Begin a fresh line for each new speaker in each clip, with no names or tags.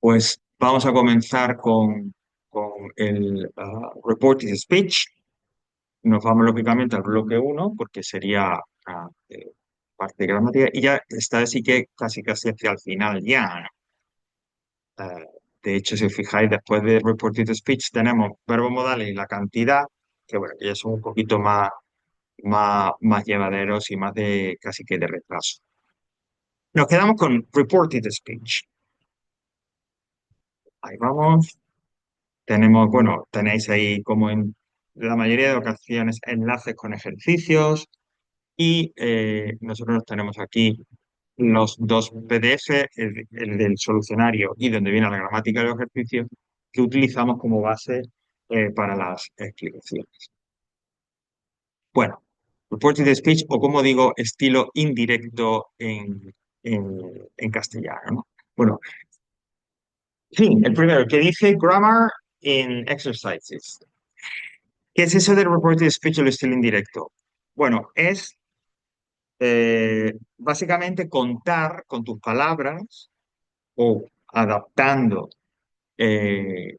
Pues vamos a comenzar con el reporting speech. Nos vamos lógicamente al bloque uno porque sería parte de gramática, y ya está así que casi hacia el final ya, ¿no? De hecho, si os fijáis, después de reporting speech tenemos verbo modales y la cantidad, que bueno, que ya son un poquito más llevaderos y más de casi que de retraso. Nos quedamos con reported speech. Ahí vamos. Tenemos, bueno, tenéis ahí como en la mayoría de ocasiones enlaces con ejercicios y nosotros tenemos aquí los dos PDF, el del solucionario y donde viene la gramática de los ejercicios, que utilizamos como base para las explicaciones. Bueno, reported speech, o como digo, estilo indirecto en castellano, ¿no? Bueno, sí, el primero, el que dice grammar in exercises. ¿Qué es eso del reported speech o el estilo indirecto? Bueno, es básicamente contar con tus palabras o adaptando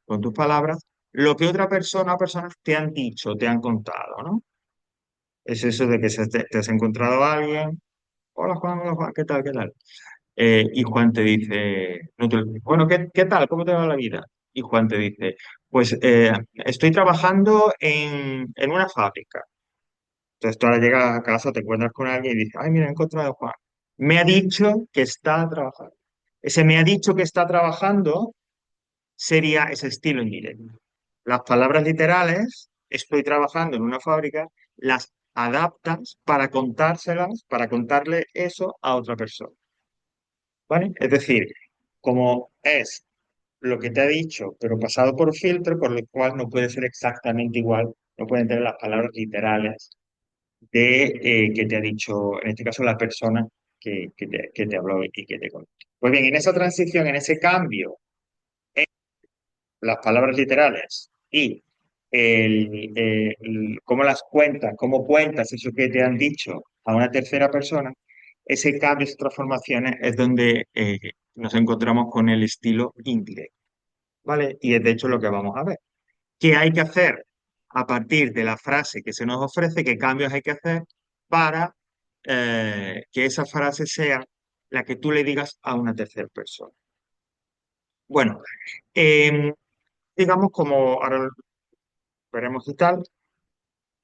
con tus palabras lo que otra persona o personas te han dicho, te han contado, ¿no? Es eso de que te has encontrado a alguien. Hola Juan, ¿qué tal? ¿Qué tal? Y Juan te dice, no bueno, ¿qué tal? ¿Cómo te va la vida? Y Juan te dice, pues estoy trabajando en una fábrica. Entonces tú ahora llegas a casa, te encuentras con alguien y dices, ay, mira, he encontrado a Juan. Me ha dicho que está trabajando. Ese me ha dicho que está trabajando sería ese estilo indirecto. Las palabras literales, estoy trabajando en una fábrica, las adaptas para contárselas, para contarle eso a otra persona. ¿Vale? Es decir, como es lo que te ha dicho, pero pasado por filtro, por lo cual no puede ser exactamente igual, no pueden tener las palabras literales de que te ha dicho, en este caso, la persona que te habló y que te contó. Pues bien, en esa transición, en ese cambio, las palabras literales y cómo las cuentas, cómo cuentas eso que te han dicho a una tercera persona, ese cambio, esas transformaciones es donde nos encontramos con el estilo indirecto, ¿vale? Y es de hecho lo que vamos a ver. ¿Qué hay que hacer a partir de la frase que se nos ofrece? ¿Qué cambios hay que hacer para que esa frase sea la que tú le digas a una tercera persona? Bueno, em, digamos como ahora veremos y tal,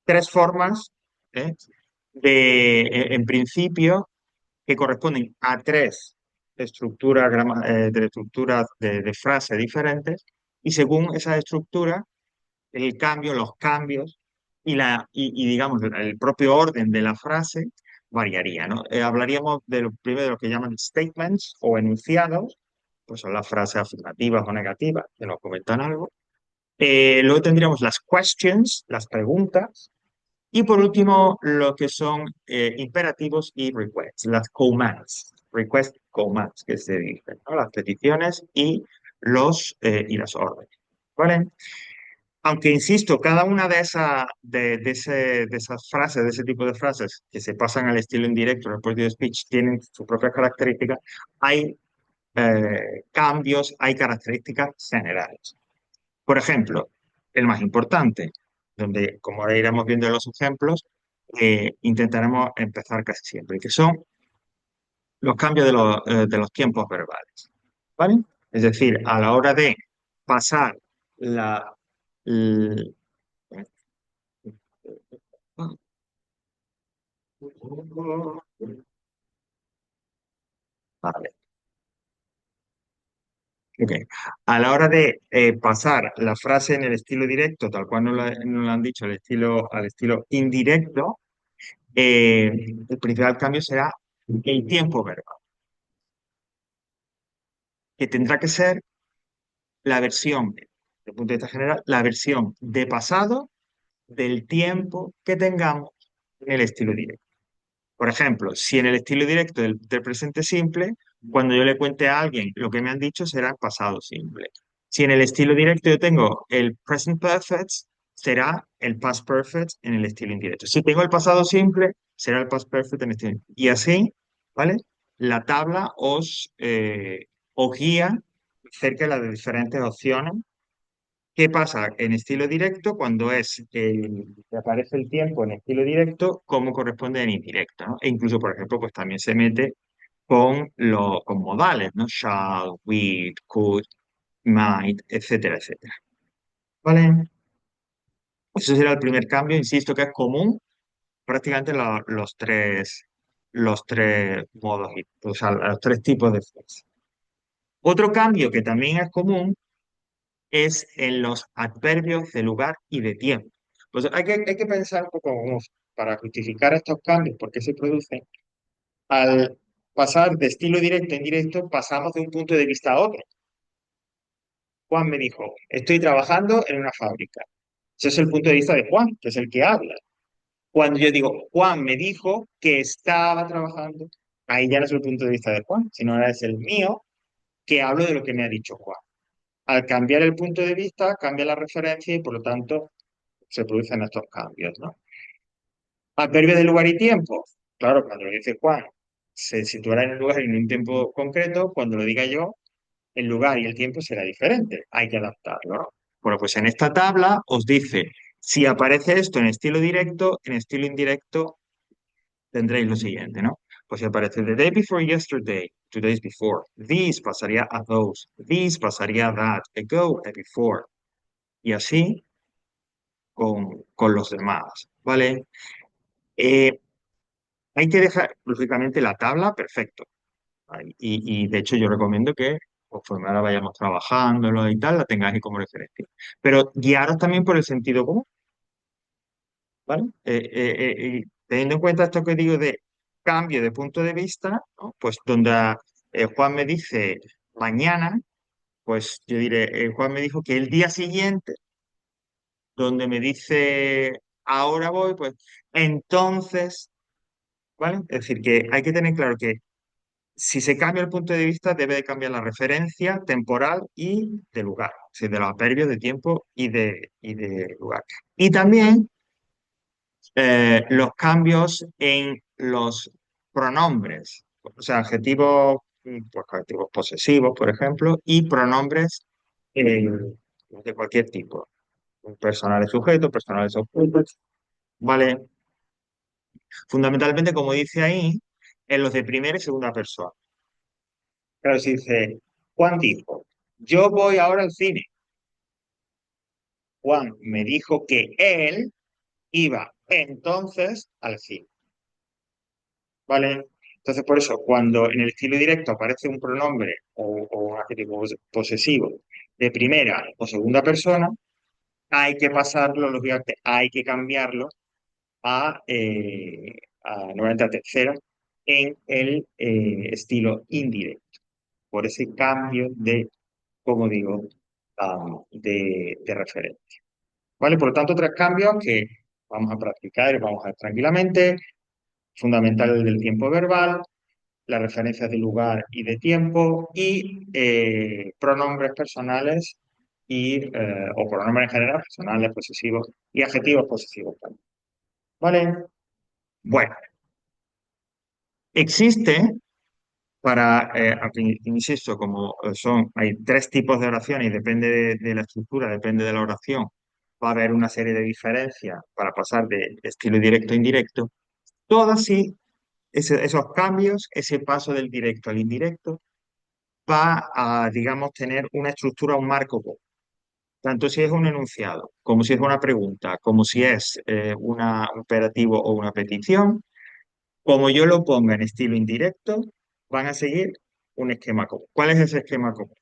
tres formas ¿eh? En principio, que corresponden a tres estructuras de frase diferentes, y según esas estructuras los cambios y digamos el propio orden de la frase variaría, ¿no? Hablaríamos primero de lo que llaman statements o enunciados, pues son las frases afirmativas o negativas que nos comentan algo. Luego tendríamos las questions, las preguntas, y por último lo que son imperativos y requests, las commands, request commands que se dicen, ¿no? Las peticiones y las órdenes, ¿vale? Aunque insisto, cada una de esas frases, de ese tipo de frases que se pasan al estilo indirecto, reported speech, tienen sus propias características, hay cambios, hay características generales. Por ejemplo, el más importante, donde, como ahora iremos viendo en los ejemplos, intentaremos empezar casi siempre, que son los cambios de los tiempos verbales, ¿vale? Es decir, a la hora de pasar la, l- Vale, ok. A la hora de pasar la frase en el estilo directo, tal cual nos lo han dicho, al estilo indirecto, eh, el principal cambio será el tiempo verbal, que tendrá que ser la versión, desde el punto de vista general, la versión de pasado del tiempo que tengamos en el estilo directo. Por ejemplo, si en el estilo directo del presente simple, cuando yo le cuente a alguien lo que me han dicho será pasado simple. Si en el estilo directo yo tengo el present perfect, será el past perfect en el estilo indirecto. Si tengo el pasado simple, será el past perfect en el estilo indirecto. Y así, ¿vale? La tabla os guía cerca de las diferentes opciones. ¿Qué pasa en estilo directo cuando que aparece el tiempo en estilo directo, cómo corresponde en indirecto, ¿no? E incluso, por ejemplo, pues también se mete con modales, ¿no? Shall, will, could, might, etcétera, etcétera. ¿Vale? Ese será el primer cambio, insisto, que es común prácticamente los tres modos, o sea, los tres tipos de frase. Otro cambio que también es común es en los adverbios de lugar y de tiempo. Pues hay que pensar un poco para justificar estos cambios, por qué se producen. Al pasar de estilo directo a indirecto, pasamos de un punto de vista a otro. Juan me dijo, estoy trabajando en una fábrica. Ese es el punto de vista de Juan, que es el que habla. Cuando yo digo, Juan me dijo que estaba trabajando, ahí ya no es el punto de vista de Juan, sino ahora es el mío, que hablo de lo que me ha dicho Juan. Al cambiar el punto de vista, cambia la referencia y por lo tanto se producen estos cambios, ¿no? Adverbio de lugar y tiempo. Claro, cuando lo dice Juan, se situará en un lugar y en un tiempo concreto. Cuando lo diga yo, el lugar y el tiempo será diferente. Hay que adaptarlo, ¿no? Bueno, pues en esta tabla os dice, si aparece esto en estilo directo, en estilo indirecto tendréis lo siguiente, ¿no? Pues si aparece the day before yesterday, two days before, this pasaría a those, this pasaría a that, ago, a before, y así con los demás, ¿vale? Eh, Hay que dejar, lógicamente, la tabla, perfecto. ¿Vale? Y de hecho yo recomiendo que, conforme ahora vayamos trabajándolo y tal, la tengáis ahí como referencia. Pero guiaros también por el sentido común, ¿vale? Teniendo en cuenta esto que digo de cambio de punto de vista, ¿no? Pues donde Juan me dice mañana, pues yo diré, Juan me dijo que el día siguiente, donde me dice ahora voy, pues entonces, ¿vale? Es decir, que hay que tener claro que si se cambia el punto de vista, debe de cambiar la referencia temporal y de lugar, es decir, de los adverbios de tiempo y de lugar. Y también los cambios en los pronombres, o sea, adjetivos, pues, adjetivos posesivos, por ejemplo, y pronombres eh, de cualquier tipo, personales sujetos, personales objetos, ¿vale? Fundamentalmente, como dice ahí, en los de primera y segunda persona. Claro, si dice, Juan dijo, yo voy ahora al cine. Juan me dijo que él iba entonces al cine, ¿vale? Entonces, por eso, cuando en el estilo directo aparece un pronombre o un adjetivo posesivo de primera o segunda persona, hay que pasarlo, lógicamente, hay que cambiarlo nuevamente a tercera en el estilo indirecto, por ese cambio de, como digo, de referencia. ¿Vale? Por lo tanto, tres cambios que vamos a practicar y vamos a ver tranquilamente. Fundamental el del tiempo verbal, las referencias de lugar y de tiempo y pronombres personales o pronombres en general, personales, posesivos y adjetivos posesivos también. ¿Vale? Bueno, existe insisto, como hay tres tipos de oraciones y depende de la estructura, depende de la oración, va a haber una serie de diferencias para pasar de estilo directo a indirecto. Todas sí, esos cambios, ese paso del directo al indirecto, va a, digamos, tener una estructura, un marco común. Tanto si es un enunciado, como si es una pregunta, como si es un imperativo o una petición, como yo lo ponga en estilo indirecto, van a seguir un esquema común. ¿Cuál es ese esquema común?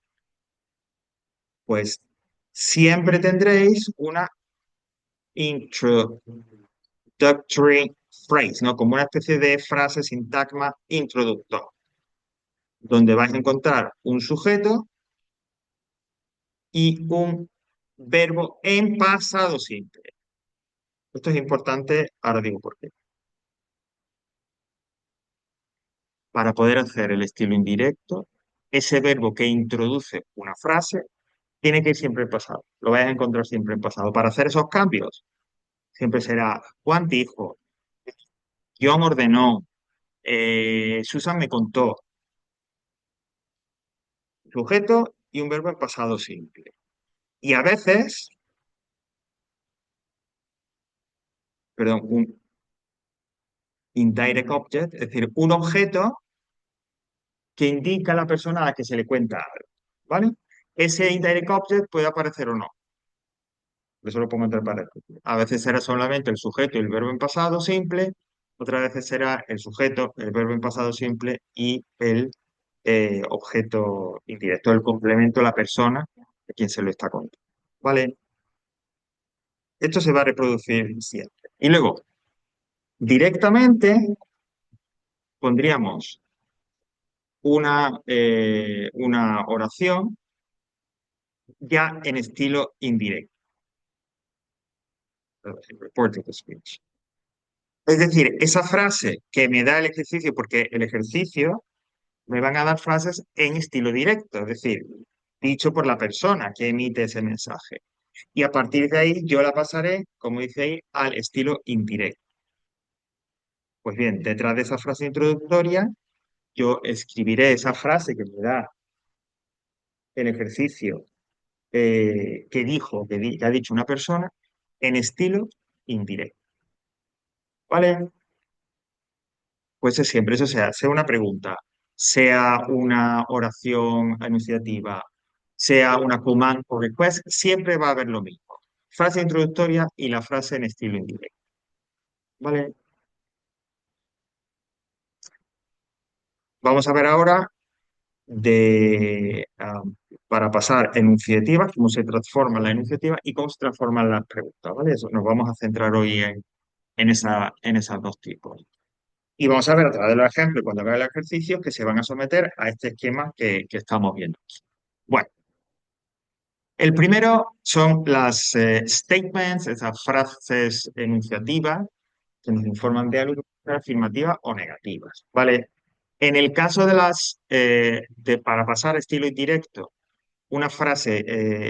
Pues siempre tendréis una introductory phrase, ¿no? Como una especie de frase sintagma introductor, donde vais a encontrar un sujeto y un verbo en pasado simple. Esto es importante, ahora digo por qué. Para poder hacer el estilo indirecto, ese verbo que introduce una frase tiene que ir siempre en pasado. Lo vais a encontrar siempre en pasado. Para hacer esos cambios, siempre será Juan dijo, John ordenó, Susan me contó. Sujeto y un verbo en pasado simple. Y a veces, perdón, un indirect object, es decir, un objeto que indica a la persona a la que se le cuenta algo, ¿vale? Ese indirect object puede aparecer o no. Eso lo pongo entre paréntesis. A veces será solamente el sujeto y el verbo en pasado simple, otras veces será el sujeto, el verbo en pasado simple y el objeto indirecto, el complemento, la persona a quien se lo está contando. ¿Vale? Esto se va a reproducir siempre. Y luego, directamente pondríamos una oración ya en estilo indirecto, reported speech. Es decir, esa frase que me da el ejercicio, porque el ejercicio me van a dar frases en estilo directo, es decir, dicho por la persona que emite ese mensaje. Y a partir de ahí yo la pasaré, como dice ahí, al estilo indirecto. Pues bien, detrás de esa frase introductoria, yo escribiré esa frase que me da el ejercicio que ha dicho una persona en estilo indirecto. ¿Vale? Pues es siempre, eso sea una pregunta, sea una oración enunciativa, sea una command o request, siempre va a haber lo mismo. Frase introductoria y la frase en estilo indirecto. ¿Vale? Vamos a ver ahora para pasar enunciativas, cómo se transforma la enunciativa y cómo se transforman las preguntas. ¿Vale? Eso, nos vamos a centrar hoy en esas dos tipos. Y vamos a ver a través de los ejemplos, cuando vea el ejercicio, que se van a someter a este esquema que estamos viendo. Bueno, el primero son las statements, esas frases enunciativas que nos informan de algo afirmativas o negativas, ¿vale? En el caso de para pasar a estilo indirecto, una frase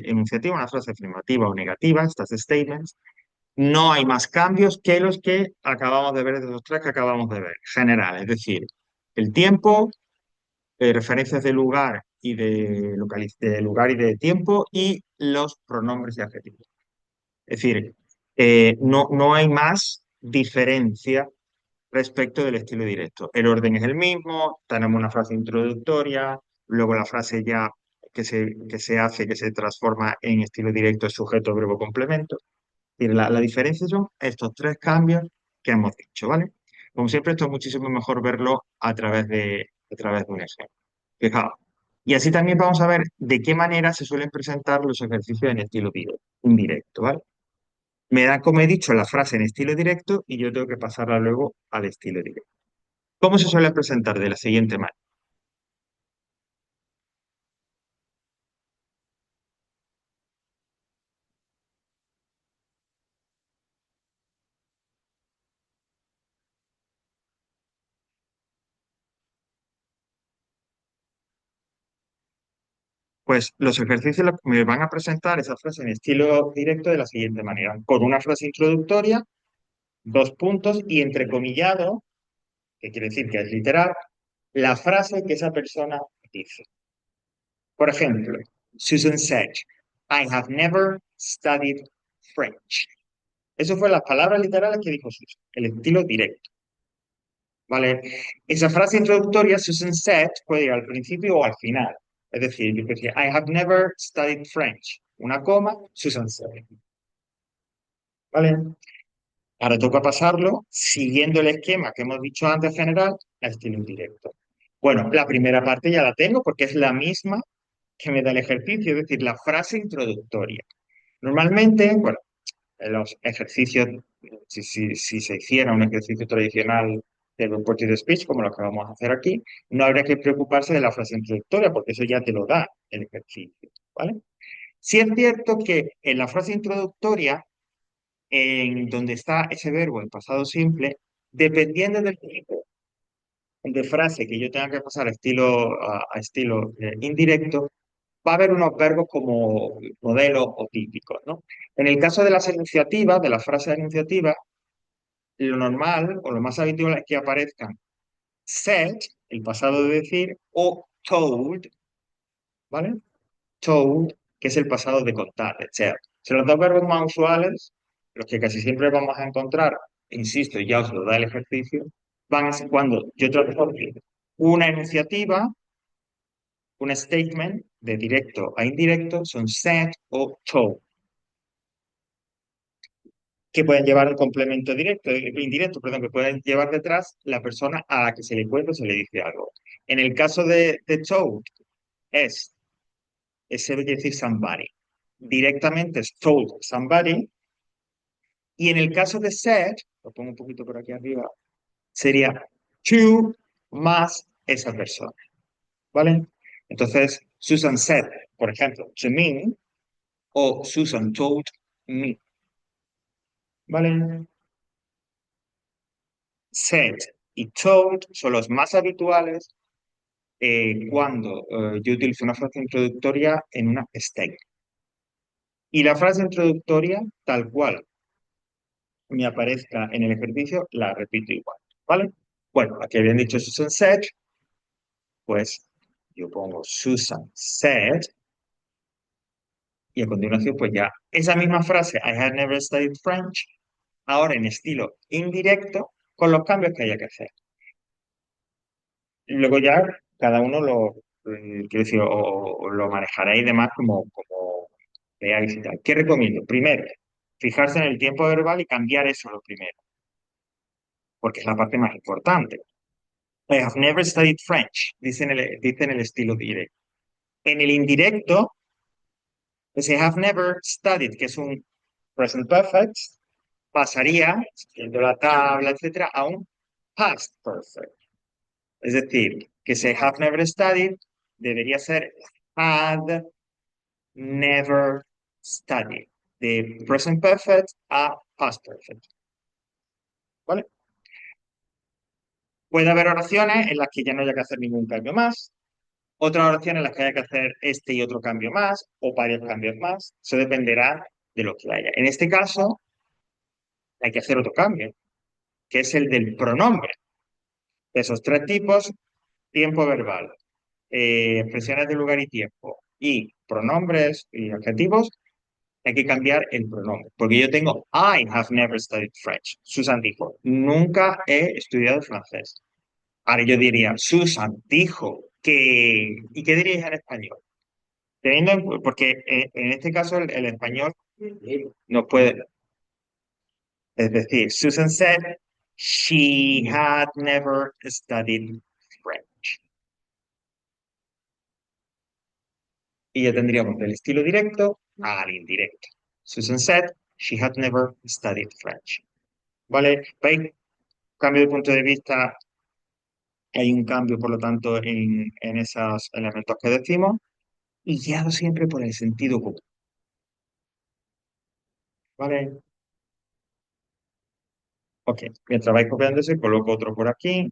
enunciativa, una frase afirmativa o negativa, estas statements, no hay más cambios que los que acabamos de ver, de los tres que acabamos de ver, general, es decir, el tiempo, referencias de lugar y de lugar y de tiempo y los pronombres y adjetivos. Es decir, no hay más diferencia respecto del estilo directo. El orden es el mismo, tenemos una frase introductoria, luego la frase ya que se transforma en estilo directo es sujeto, verbo, complemento. Y la diferencia son estos tres cambios que hemos dicho, ¿vale? Como siempre, esto es muchísimo mejor verlo a través de un ejemplo. Fijaos. Y así también vamos a ver de qué manera se suelen presentar los ejercicios en estilo indirecto, ¿vale? Me da, como he dicho, la frase en estilo directo y yo tengo que pasarla luego al estilo directo. ¿Cómo se suele presentar? De la siguiente manera. Pues los ejercicios me van a presentar esa frase en estilo directo de la siguiente manera, con una frase introductoria, dos puntos y entrecomillado, que quiere decir que es literal, la frase que esa persona dice. Por ejemplo, Susan said, I have never studied French. Eso fue las palabras literales que dijo Susan, el estilo directo. ¿Vale? Esa frase introductoria, Susan said, puede ir al principio o al final. Es decir, yo decía, I have never studied French. Una coma, Susan said. ¿Vale? Ahora toca pasarlo siguiendo el esquema que hemos dicho antes general a estilo indirecto. Bueno, la primera parte ya la tengo porque es la misma que me da el ejercicio, es decir, la frase introductoria. Normalmente, bueno, en los ejercicios, si se hiciera un ejercicio tradicional de reported speech, como lo que vamos a hacer aquí, no habría que preocuparse de la frase introductoria, porque eso ya te lo da el ejercicio, ¿vale? Sí es cierto que en la frase introductoria, en donde está ese verbo en pasado simple, dependiendo del tipo de frase que yo tenga que pasar a estilo indirecto, va a haber unos verbos como modelos o típicos, ¿no? En el caso de las enunciativas, de las frases enunciativas, lo normal o lo más habitual es que aparezcan said, el pasado de decir, o told, ¿vale? told, que es el pasado de contar, de tell. Si los dos verbos más usuales, los que casi siempre vamos a encontrar, insisto, ya os lo da el ejercicio, van a ser cuando yo transforme una enunciativa, un statement de directo a indirecto, son said o told, que pueden llevar un complemento directo, indirecto, perdón, que pueden llevar detrás la persona a la que se le cuenta o se le dice algo. En el caso de told, es, se debe decir somebody. Directamente es told somebody. Y en el caso de said, lo pongo un poquito por aquí arriba, sería to más esa persona. ¿Vale? Entonces, Susan said, por ejemplo, to me, o Susan told me. ¿Vale? Said y told son los más habituales cuando yo utilizo una frase introductoria en una statement. Y la frase introductoria, tal cual me aparezca en el ejercicio, la repito igual. ¿Vale? Bueno, aquí habían dicho Susan said, pues yo pongo Susan said y a continuación pues ya esa misma frase, I had never studied French, ahora en estilo indirecto con los cambios que haya que hacer. Luego ya cada uno quiero decir, o lo manejará y demás como veáis y tal. ¿Qué recomiendo? Primero, fijarse en el tiempo verbal y cambiar eso lo primero, porque es la parte más importante. I have never studied French, dice en el estilo directo. En el indirecto, pues I have never studied, que es un present perfect, pasaría, siguiendo la tabla, etcétera, a un past perfect. Es decir, que si have never studied debería ser had never studied. De present perfect a past perfect. ¿Vale? Puede haber oraciones en las que ya no haya que hacer ningún cambio más, otras oraciones en las que haya que hacer este y otro cambio más, o varios cambios más. Eso dependerá de lo que haya. En este caso, hay que hacer otro cambio, que es el del pronombre. De esos tres tipos, tiempo verbal, expresiones de lugar y tiempo y pronombres y adjetivos, hay que cambiar el pronombre. Porque yo tengo I have never studied French. Susan dijo, nunca he estudiado francés. Ahora yo diría, Susan dijo que... ¿Y qué dirías en español? Porque en este caso el español no puede... Es decir, Susan said she had never studied French. Y ya tendríamos del estilo directo al indirecto. Susan said she had never studied French. ¿Vale? ¿Veis? Cambio de punto de vista, hay un cambio, por lo tanto, en esos elementos que decimos, y guiado siempre por el sentido común. ¿Vale? Ok, mientras vais copiándose, coloco otro por aquí.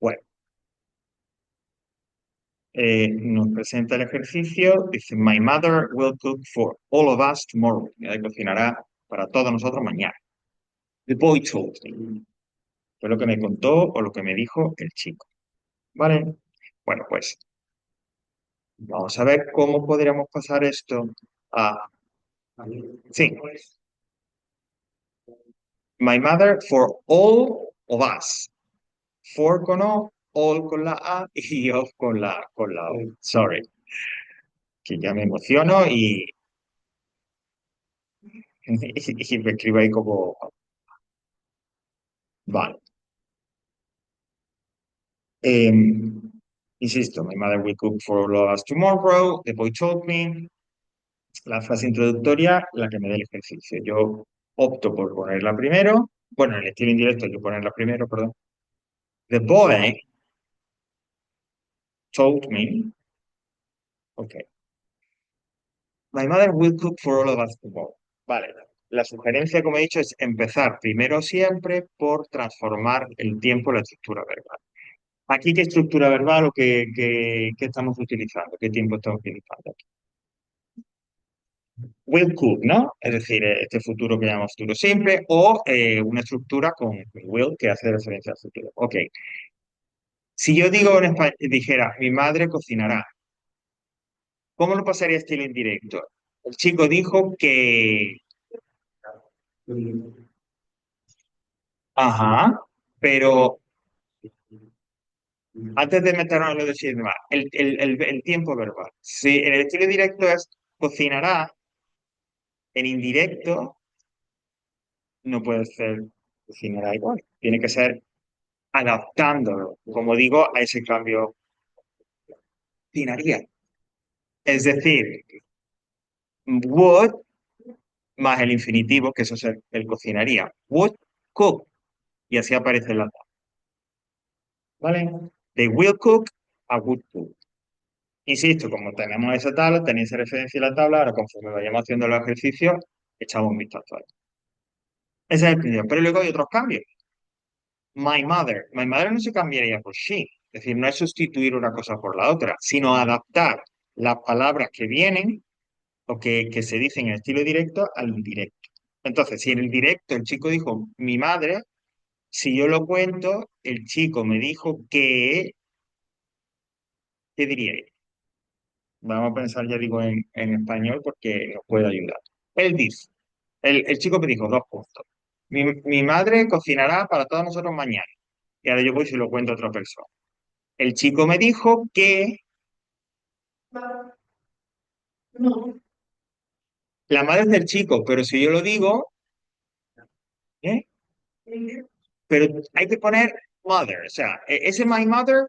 Bueno, nos presenta el ejercicio. Dice, My mother will cook for all of us tomorrow. Mi madre cocinará para todos nosotros mañana. The boy told me. Fue lo que me contó o lo que me dijo el chico. ¿Vale? Bueno, pues vamos a ver cómo podríamos pasar esto a... Sí, my mother for all of us. For con O, all con la A y of con la O. Sorry, que ya me emociono y me escribo ahí como... Vale. Insisto, my mother will cook for all of us tomorrow. The boy told me. La frase introductoria, la que me dé el ejercicio. Yo opto por ponerla primero. Bueno, en el estilo indirecto hay que ponerla primero, perdón. The boy told me. Ok. My mother will cook for all of us tomorrow. Vale. La sugerencia, como he dicho, es empezar primero siempre por transformar el tiempo en la estructura verbal. Aquí, ¿qué estructura verbal o qué estamos utilizando? ¿Qué tiempo estamos utilizando? Will cook, ¿no? Es decir, este futuro que llamamos futuro simple o una estructura con will que hace referencia al futuro. Ok. Si yo digo dijera, mi madre cocinará, ¿cómo lo pasaría a estilo indirecto? El chico dijo que, ajá, pero antes de meternos en lo de decir más, el tiempo verbal. Si en el estilo directo es cocinará, en indirecto no puede ser cocinará igual. Tiene que ser adaptándolo, como digo, a ese cambio cocinaría. Es decir, would más el infinitivo, que eso es el cocinaría. Would cook. Y así aparece en la tabla. ¿Vale? De will cook a would cook. Insisto, como tenemos esa tabla, tenéis referencia en la tabla, ahora conforme vayamos haciendo los ejercicios, echamos un vistazo a ello. Ese es el primero. Pero luego hay otros cambios. My mother. My mother no se cambiaría por she. Es decir, no es sustituir una cosa por la otra, sino adaptar las palabras que vienen o que se dicen en estilo directo al indirecto. Entonces, si en el directo el chico dijo mi madre, si yo lo cuento, el chico me dijo que, ¿qué diría él? Vamos a pensar, ya digo, en español porque nos puede ayudar. Él dice, el chico me dijo dos puntos. Mi madre cocinará para todos nosotros mañana. Y ahora yo voy y se lo cuento a otra persona. El chico me dijo que la madre es del chico, pero si yo lo digo, ¿eh? Pero hay que poner mother, o sea, ese my mother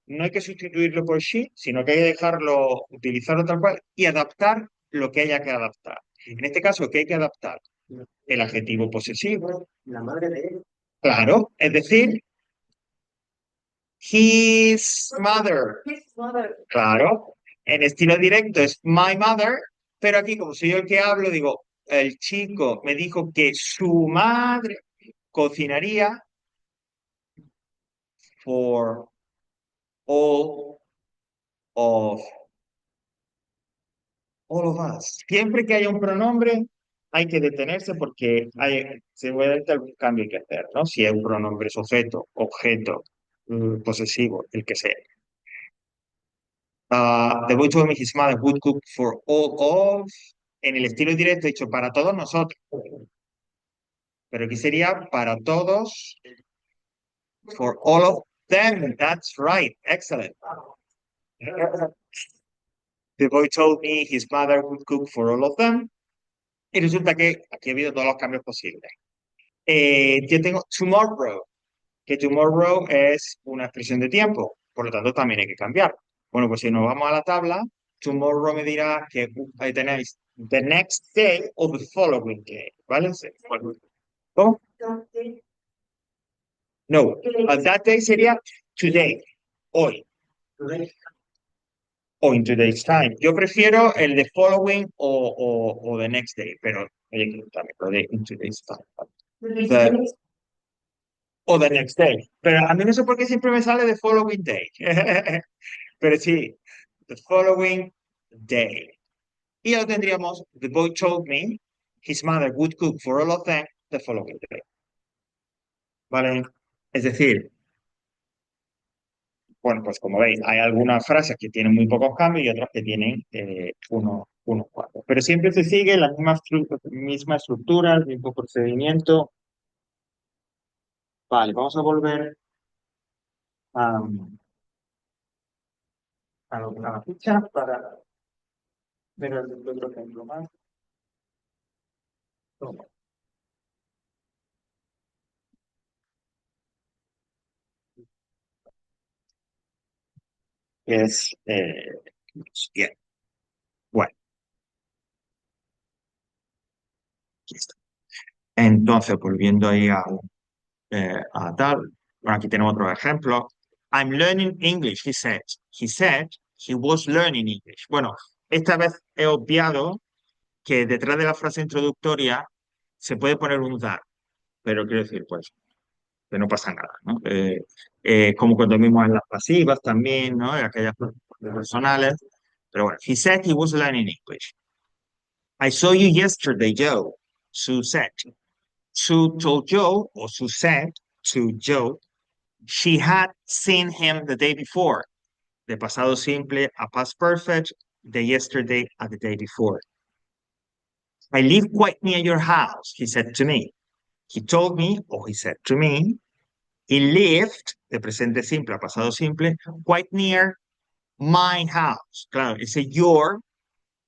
no hay que sustituirlo por she, sino que hay que dejarlo, utilizarlo tal cual y adaptar lo que haya que adaptar. En este caso, ¿qué hay que adaptar? El adjetivo posesivo. La madre de él. Claro, es decir, his mother. His mother. Claro, en estilo directo es my mother, pero aquí como soy yo el que hablo, digo, el chico me dijo que su madre cocinaría for all of all of us. Siempre que haya un pronombre, hay que detenerse porque seguramente algún cambio hay que hacer, ¿no? Si es un pronombre sujeto, objeto, posesivo, el que sea. The boy told me his mother would cook for all of, en el estilo directo dicho para todos nosotros, pero aquí sería para todos, for all of them. That's right, excellent. The boy told me his mother would cook for all of them. Y resulta que aquí ha habido todos los cambios posibles. Yo tengo tomorrow, que tomorrow es una expresión de tiempo, por lo tanto también hay que cambiar. Bueno, pues si nos vamos a la tabla, tomorrow me dirá que ahí tenéis the next day o the following day, ¿vale? ¿Cómo? No, that day sería today, hoy, o in today's time. Yo prefiero el de following o the next day, pero oye, también lo de in today's time. The- o the next day. Pero a mí no sé por qué siempre me sale the following day. Pero sí, the following day. Y ya tendríamos, the boy told me his mother would cook for all of them the following day. ¿Vale? Es decir, bueno, pues como veis, hay algunas frases que tienen muy pocos cambios y otras que tienen unos cuantos. Pero siempre se sigue la misma estructura, el mismo procedimiento. Vale, vamos a volver a, a la ficha para ver el otro ejemplo más. Que es bien. Bueno, aquí está. Entonces, volviendo ahí a tal, bueno, aquí tenemos otro ejemplo. I'm learning English, he said. He said he was learning English. Bueno, esta vez he obviado que detrás de la frase introductoria se puede poner un that, pero quiero decir, pues, que no pasa nada, ¿no? Como cuando vimos en las pasivas también, ¿no? En aquellas personales. Pero bueno, he said he was learning English. I saw you yesterday, Joe. Sue said. Sue told Joe, or Sue said to Joe, she had seen him the day before. De pasado simple a past perfect, de yesterday a the day before. I live quite near your house, he said to me. He told me, or he said to me, he lived, de presente simple a pasado simple, quite near my house. Claro, ese your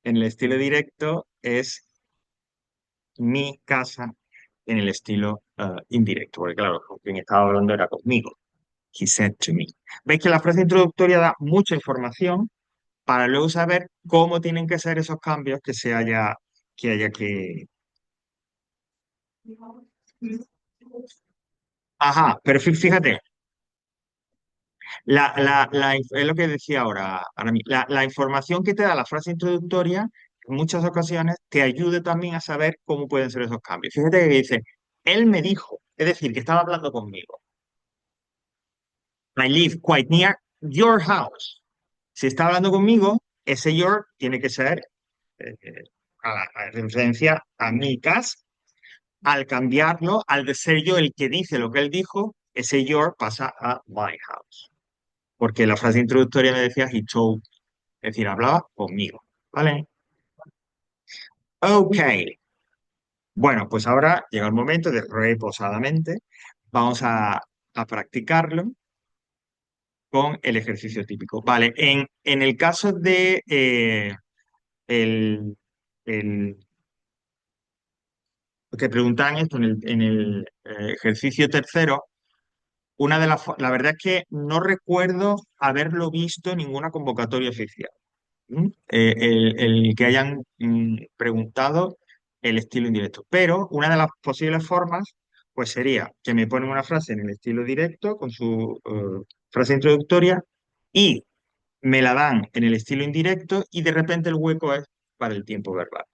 en el estilo directo es mi casa en el estilo indirecto, porque claro, con quien estaba hablando era conmigo. He said to me. Veis que la frase introductoria da mucha información para luego saber cómo tienen que ser esos cambios que haya que. Ajá, pero fíjate, es lo que decía ahora mismo, la información que te da la frase introductoria en muchas ocasiones te ayuda también a saber cómo pueden ser esos cambios. Fíjate que dice, él me dijo, es decir, que estaba hablando conmigo. I live quite near your house. Si está hablando conmigo, ese your tiene que ser a referencia a mi casa. Al cambiarlo, al de ser yo el que dice lo que él dijo, ese your pasa a my house. Porque la frase introductoria me decía he told, es decir, hablaba conmigo. ¿Vale? Ok. Bueno, pues ahora llega el momento de reposadamente. Vamos a practicarlo con el ejercicio típico. Vale, en el caso de el, el que preguntan esto en el ejercicio tercero, la verdad es que no recuerdo haberlo visto en ninguna convocatoria oficial. ¿Mm? El que hayan preguntado el estilo indirecto. Pero una de las posibles formas, pues sería que me ponen una frase en el estilo directo con su frase introductoria y me la dan en el estilo indirecto y de repente el hueco es para el tiempo verbal.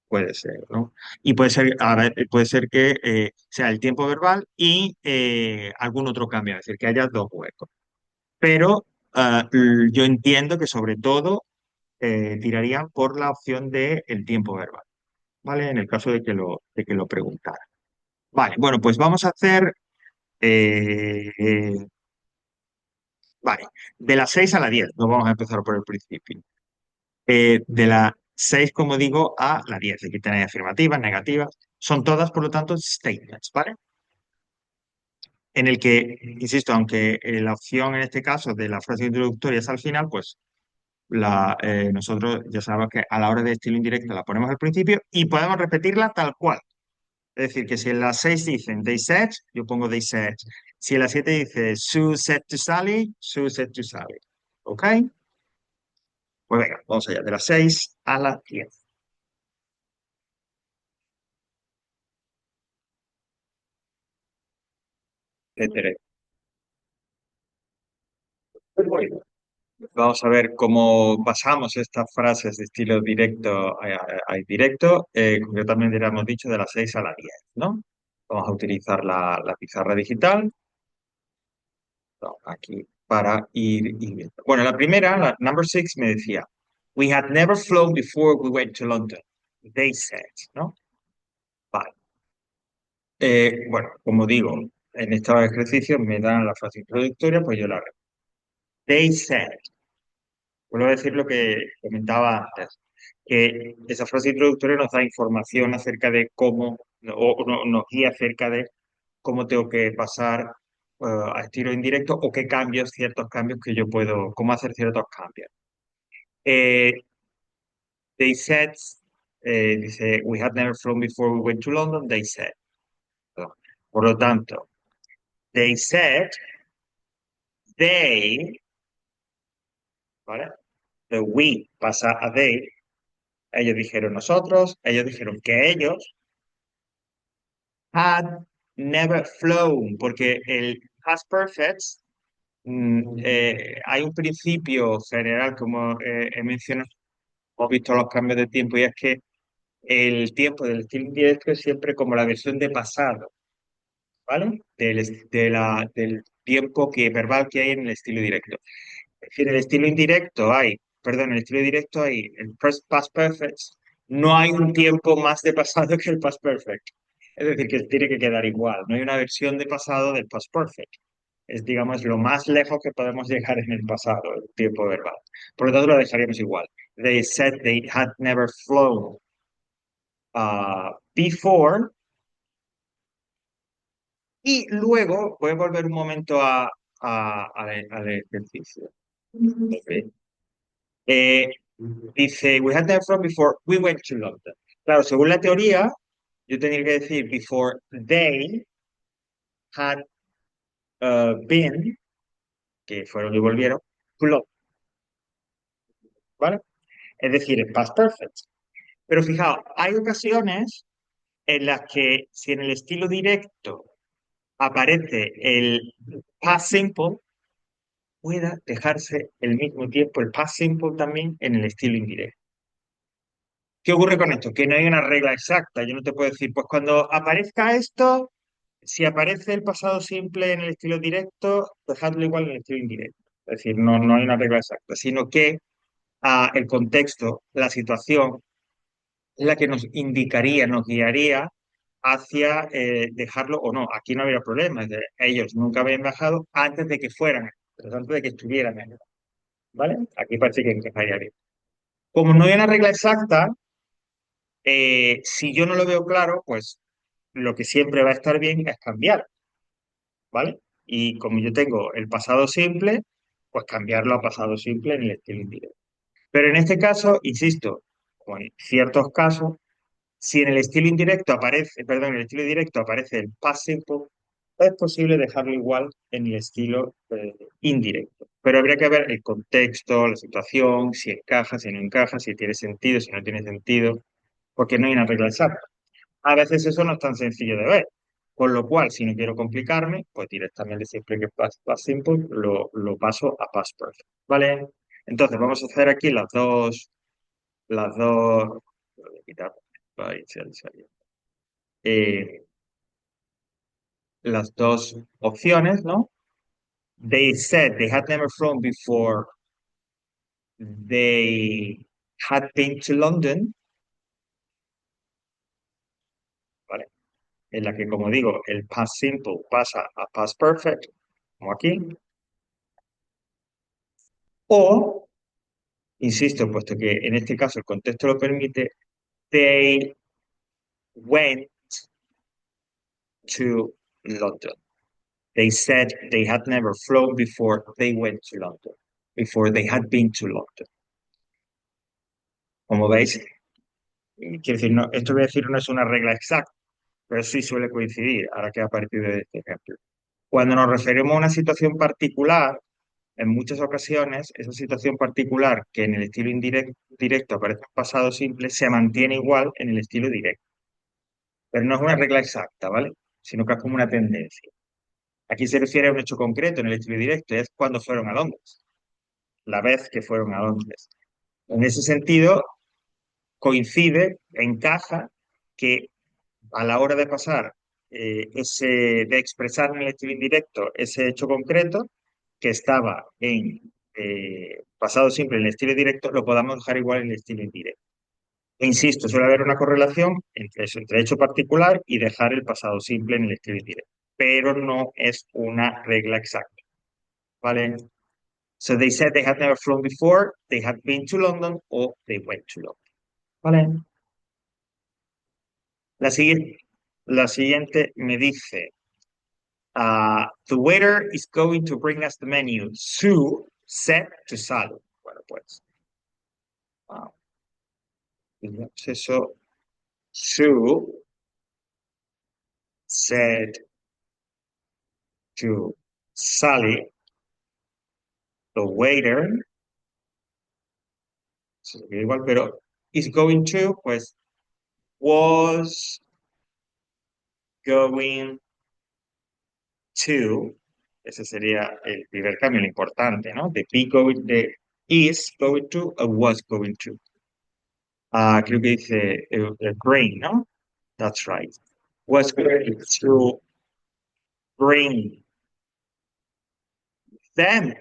Puede ser, ¿no? Y puede ser, a ver, puede ser que sea el tiempo verbal y algún otro cambio, es decir, que haya dos huecos. Pero yo entiendo que sobre todo tirarían por la opción de el tiempo verbal, ¿vale? En el caso de que lo preguntara. Vale, bueno, pues vamos a hacer, vale, de las 6 a la 10, no vamos a empezar por el principio. De la 6 como digo, a la 10. Aquí tenéis afirmativas, negativas. Son todas, por lo tanto, statements, ¿vale? En el que, insisto, aunque la opción en este caso de la frase introductoria es al final, pues nosotros ya sabemos que a la hora de estilo indirecto la ponemos al principio y podemos repetirla tal cual. Es decir, que si en las 6 dicen they said, yo pongo they said. Si en las 7 dice Sue said to Sally, Sue said to Sally. ¿Ok? Pues venga, vamos allá, de las 6 a las 10. Vamos a ver cómo pasamos estas frases de estilo directo a indirecto. Concretamente, ya hemos dicho de las 6 a las 10, ¿no? Vamos a utilizar la pizarra digital, ¿no? Aquí para ir viendo. Bueno, la primera, la number 6, me decía, We had never flown before we went to London. They said, ¿no? Vale. Bueno, como digo, en estos ejercicios me dan la frase introductoria, pues yo la repito. They said. Vuelvo a decir lo que comentaba antes, que esa frase introductoria nos da información acerca de cómo, nos guía acerca de cómo tengo que pasar a estilo indirecto o qué cambios, ciertos cambios que yo puedo, cómo hacer ciertos cambios. Eh, they said, dice, we had never flown before we went to London, they said. ¿No? Por lo tanto, they said, they, ¿vale? The we pasa a they, ellos dijeron nosotros, ellos dijeron que ellos, had never flown, porque el past perfect, hay un principio general, como he mencionado, hemos visto los cambios de tiempo y es que el tiempo del estilo indirecto es siempre como la versión de pasado, ¿vale? Del tiempo verbal que hay en el estilo directo. Es decir, en el estilo indirecto hay, perdón, en el estilo directo hay el past perfect, no hay un tiempo más de pasado que el past perfect. Es decir, que tiene que quedar igual, no hay una versión de pasado del past perfect. Es, digamos, lo más lejos que podemos llegar en el pasado, el tiempo verbal. Por lo tanto, lo dejaríamos igual. They said they had never flown before. Y luego voy a volver un momento al ejercicio. Ok. Eh, Dice, we had never flown before we went to London. Claro, según la teoría, yo tendría que decir before they had been, que fueron y volvieron, to London, ¿vale? Es decir, es past perfect. Pero fijaos, hay ocasiones en las que si en el estilo directo aparece el past simple, pueda dejarse el mismo tiempo el past simple también en el estilo indirecto. ¿Qué ocurre con esto? Que no hay una regla exacta. Yo no te puedo decir, pues cuando aparezca esto, si aparece el pasado simple en el estilo directo, dejadlo igual en el estilo indirecto. Es decir, no hay una regla exacta, sino que el contexto, la situación, es la que nos indicaría, nos guiaría hacia dejarlo o no. Aquí no habría problema. Es decir, ellos nunca habían bajado antes de que fueran, pero antes de que estuvieran ahí, ¿vale? Aquí parece que encajaría bien. Como no hay una regla exacta, si yo no lo veo claro, pues lo que siempre va a estar bien es cambiar, ¿vale? Y como yo tengo el pasado simple, pues cambiarlo a pasado simple en el estilo indirecto. Pero en este caso, insisto, con ciertos casos, si en el estilo indirecto aparece, perdón, en el estilo directo aparece el past simple, es posible dejarlo igual en el estilo indirecto. Pero habría que ver el contexto, la situación, si encaja, si no encaja, si tiene sentido, si no tiene sentido, porque no hay una regla exacta. A veces eso no es tan sencillo de ver. Con lo cual, si no quiero complicarme, pues directamente siempre que past simple lo paso a past perfect. ¿Vale? Entonces vamos a hacer aquí las dos, voy a quitar, ahí salió. Eh, las dos opciones, ¿no? They said they had never flown before they had been to London, ¿vale? En la que, como digo, el past simple pasa a past perfect, como aquí. O insisto, puesto que en este caso el contexto lo permite, they went to London. They said they had never flown before they went to London, before they had been to London. Como veis, quiero decir, no, esto voy a decir no es una regla exacta, pero sí suele coincidir, ahora que ha partido de este ejemplo. Cuando nos referimos a una situación particular, en muchas ocasiones, esa situación particular que en el estilo directo aparece en pasado simple, se mantiene igual en el estilo directo. Pero no es una regla exacta, ¿vale? Sino que es como una tendencia. Aquí se refiere a un hecho concreto en el estilo directo, es cuando fueron a Londres, la vez que fueron a Londres. En ese sentido, coincide, encaja que a la hora de pasar, de expresar en el estilo indirecto ese hecho concreto que estaba en pasado siempre en el estilo directo, lo podamos dejar igual en el estilo indirecto. E insisto, suele haber una correlación entre eso, entre hecho particular y dejar el pasado simple en el estilo indirecto, pero no es una regla exacta, ¿vale? So they said they had never flown before, they had been to London, or they went to London, ¿vale? La siguiente, la siguiente me dice, the waiter is going to bring us the menu. Sue said to Sally. Bueno, pues, ah, eso, Sue said to Sally, the waiter, se escribe igual, pero is going to, pues, was going to, ese sería el primer cambio, lo importante, ¿no? De is going to a was going to. Creo que dice bring, ¿no? That's right. Was going to bring them.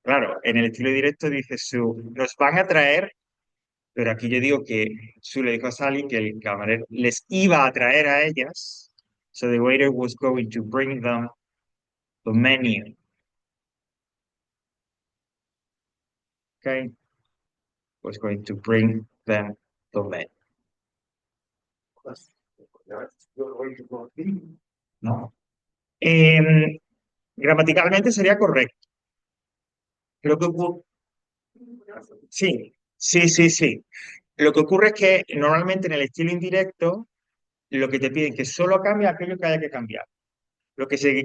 Claro, en el estilo directo dice su, nos van a traer, pero aquí yo digo que Su le dijo a Sally que el camarero les iba a traer a ellas. So the waiter was going to bring them the menu. Okay, was going to bring them the menu. No. Em, gramaticalmente sería correcto. Lo que sí, sí, sí, sí. Lo que ocurre es que normalmente en el estilo indirecto lo que te piden que solo cambie aquello que haya que cambiar. Lo que se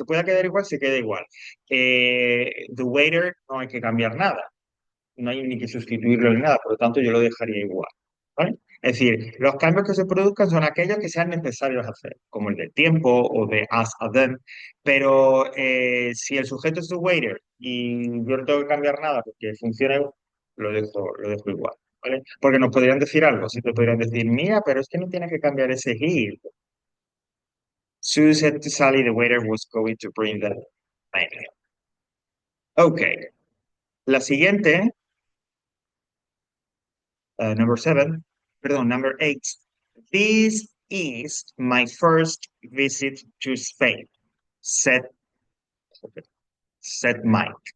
pueda quedar igual se queda igual. The waiter no hay que cambiar nada, no hay ni que sustituirlo ni nada, por lo tanto yo lo dejaría igual. ¿Vale? Es decir, los cambios que se produzcan son aquellos que sean necesarios hacer, como el del tiempo o de as a them, pero si el sujeto es the waiter y yo no tengo que cambiar nada porque funciona, lo dejo igual. ¿Vale? Porque nos podrían decir algo, si te podrían decir, mira, pero es que no tiene que cambiar ese he. Sue said to Sally the waiter was going to bring the menu. Ok, la siguiente, number seven, perdón, number eight. This is my first visit to Spain, said, said Mike.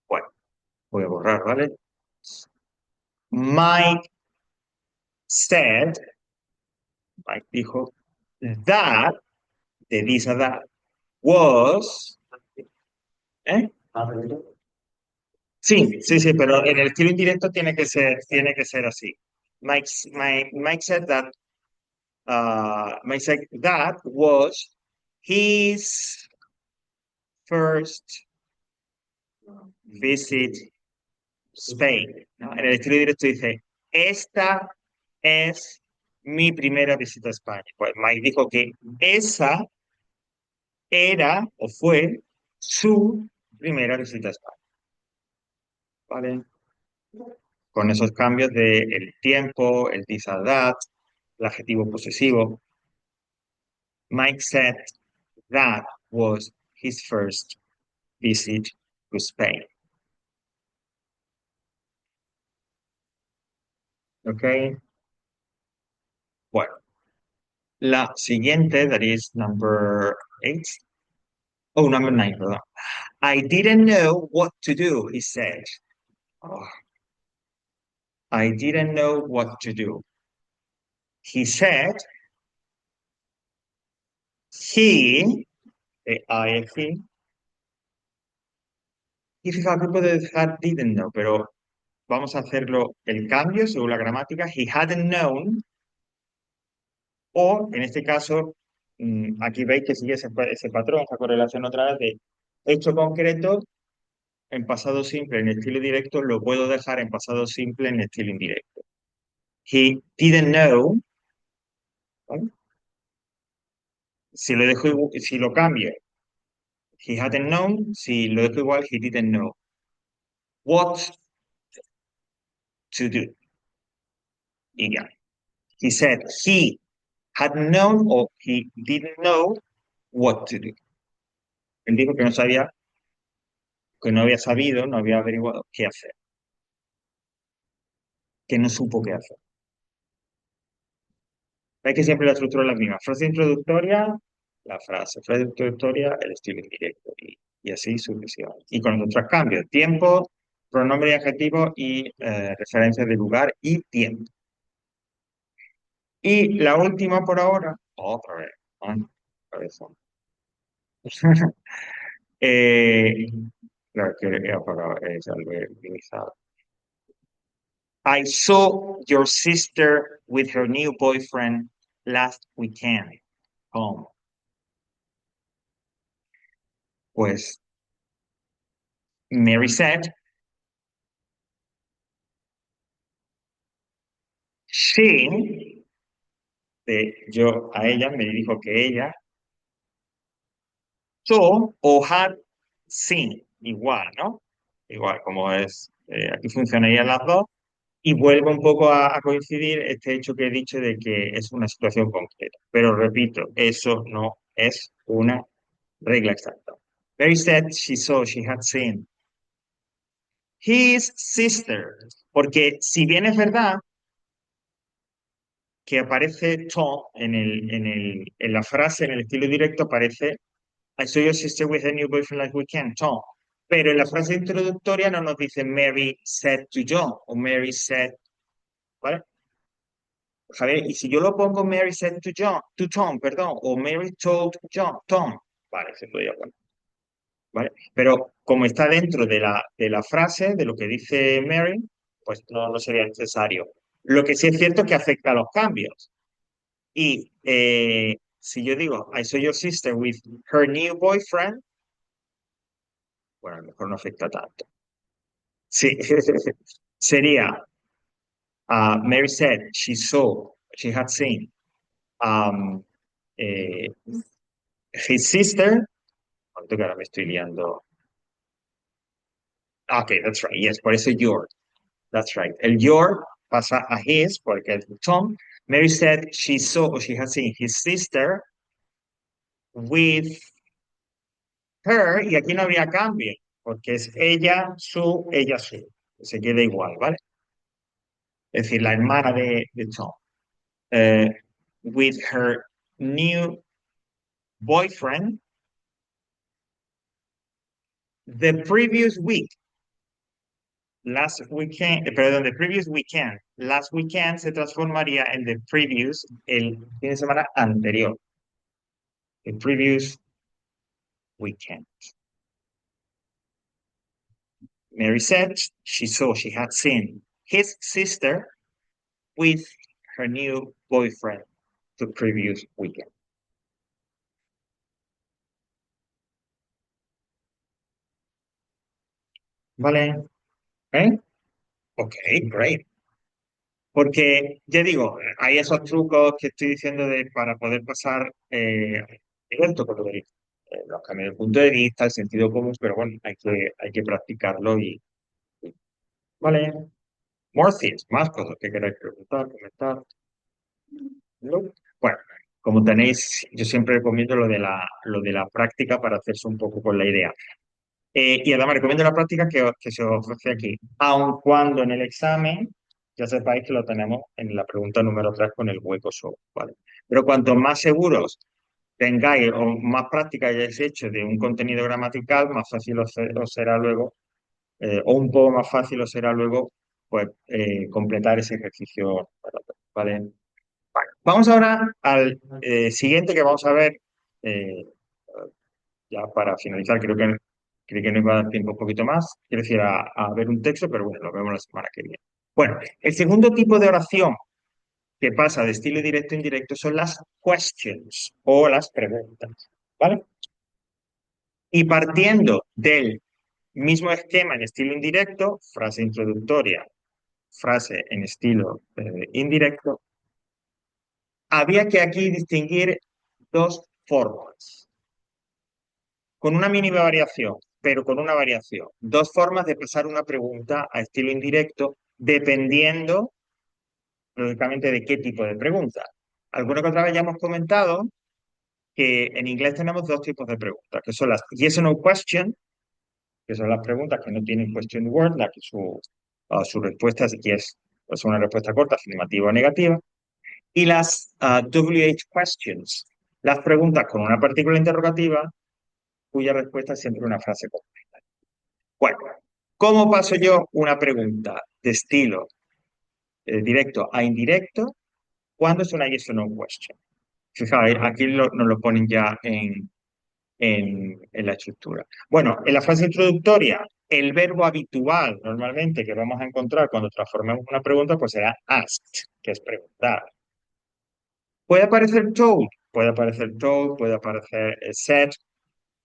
Bueno, voy a borrar, ¿vale? Mike said, Mike dijo, that, de this a that, was, ¿eh? Sí, sí, sí, pero en el estilo indirecto tiene que ser así. Mike said that that was his first visit Spain, ¿no? En el estilo directo dice, esta es mi primera visita a España. Pues Mike dijo que esa era o fue su primera visita a España, ¿vale? Con esos cambios de el tiempo, el this or that, el adjetivo posesivo. Mike said that was his first visit to Spain. ¿Ok? Bueno, la siguiente, that is number eight. Oh, number nine, perdón. I didn't know what to do, he said. Oh, I didn't know what to do. He said, he, he, y fíjate, puede dejar didn't know, pero vamos a hacerlo el cambio según la gramática. He hadn't known, o en este caso, aquí veis que sigue ese patrón, esa correlación otra vez de hecho concreto en pasado simple en estilo directo, lo puedo dejar en pasado simple en estilo indirecto. He didn't know, ¿vale? Si lo dejo, si lo cambio, he hadn't known. Si lo dejo igual, he didn't know what to do. Y ya. He said he had known or he didn't know what to do. Él dijo que no sabía, que no había sabido, no había averiguado qué hacer, que no supo qué hacer. Hay que siempre la estructura es la misma. Frase introductoria, la frase. Frase introductoria, el estilo indirecto. Y así sucesivamente. Y con los otros cambios. Tiempo, pronombre y adjetivo y referencias de lugar y tiempo. Y la última por ahora, otra vez. ¿No? Otra vez. Eh, claro que he apagado, ya lo he minimizado. I saw your sister with her new boyfriend last weekend. Home. Pues Mary said, she, yo a ella me dijo que ella saw o had seen, igual, ¿no? Igual, como es, aquí funcionarían las dos. Y vuelve un poco a coincidir este hecho que he dicho de que es una situación concreta. Pero repito, eso no es una regla exacta. Mary said she saw, she had seen his sister. Porque si bien es verdad que aparece Tom en la frase, en el estilo directo, aparece I saw your sister with a new boyfriend last weekend, Tom. Pero en la frase introductoria no nos dice Mary said to John o Mary said, ¿vale? Javier, y si yo lo pongo Mary said to John, to Tom, perdón, o Mary told John, Tom, vale, se podría poner, ¿vale? Pero como está dentro de la frase, de lo que dice Mary, pues no sería necesario. Lo que sí es cierto es que afecta a los cambios. Y si yo digo, I saw your sister with her new boyfriend, bueno, a lo mejor no afecta tanto. Sí, sería, Mary said she saw, she had seen um, eh, his sister. Cuánto que ahora me estoy liando. Ah, ok, that's right. Yes, por eso your. That's right. El your pasa a his, porque es Tom. Mary said she saw or she had seen his sister with her, y aquí no habría cambio, porque es ella, su. Se queda igual, ¿vale? Es decir, la hermana de Tom. Eh, with her new boyfriend the previous week. Last weekend, perdón, the previous weekend. Last weekend se transformaría en the previous, el fin de semana anterior. The previous weekend. Mary said she saw she had seen his sister with her new boyfriend the previous weekend. ¿Vale? ¿Eh? Ok, great. Porque, ya digo, hay esos trucos que estoy diciendo para poder pasar directo con lo de los cambios de punto de vista, el sentido común, pero bueno, hay que practicarlo vale. More things, más cosas que queráis preguntar, comentar. ¿No? Bueno, como tenéis, yo siempre recomiendo lo de la práctica para hacerse un poco con la idea. Y además recomiendo la práctica que se os ofrece aquí, aun cuando en el examen ya sepáis que lo tenemos en la pregunta número 3 con el hueco solo, ¿vale? Pero cuanto más seguros tengáis o más práctica hayáis hecho de un contenido gramatical, más fácil os será luego, o un poco más fácil os será luego, pues, completar ese ejercicio, ¿vale? Vale. Vamos ahora al siguiente que vamos a ver. eh, ya para finalizar, creo que nos va a dar tiempo un poquito más. Quiero decir, a ver un texto, pero bueno, lo vemos la semana que viene. Bueno, el segundo tipo de oración que pasa de estilo directo a indirecto son las questions o las preguntas, ¿vale? Y partiendo del mismo esquema en estilo indirecto, frase introductoria, frase en estilo indirecto, había que aquí distinguir dos formas. Con una mínima variación, pero con una variación. Dos formas de pasar una pregunta a estilo indirecto, dependiendo, lógicamente, de qué tipo de pregunta. Alguna que otra vez ya hemos comentado que en inglés tenemos dos tipos de preguntas, que son las yes or no question, que son las preguntas que no tienen question word, la que su respuesta es yes, pues una respuesta corta, afirmativa o negativa, y las WH questions, las preguntas con una partícula interrogativa, cuya respuesta es siempre una frase corta. Bueno, ¿cómo paso yo una pregunta de estilo directo a indirecto cuando es una yes or no question? Fijaos, aquí nos lo ponen ya en la estructura. Bueno, en la frase introductoria, el verbo habitual normalmente que vamos a encontrar cuando transformemos una pregunta, pues será asked, que es preguntar. Puede aparecer told, puede aparecer said,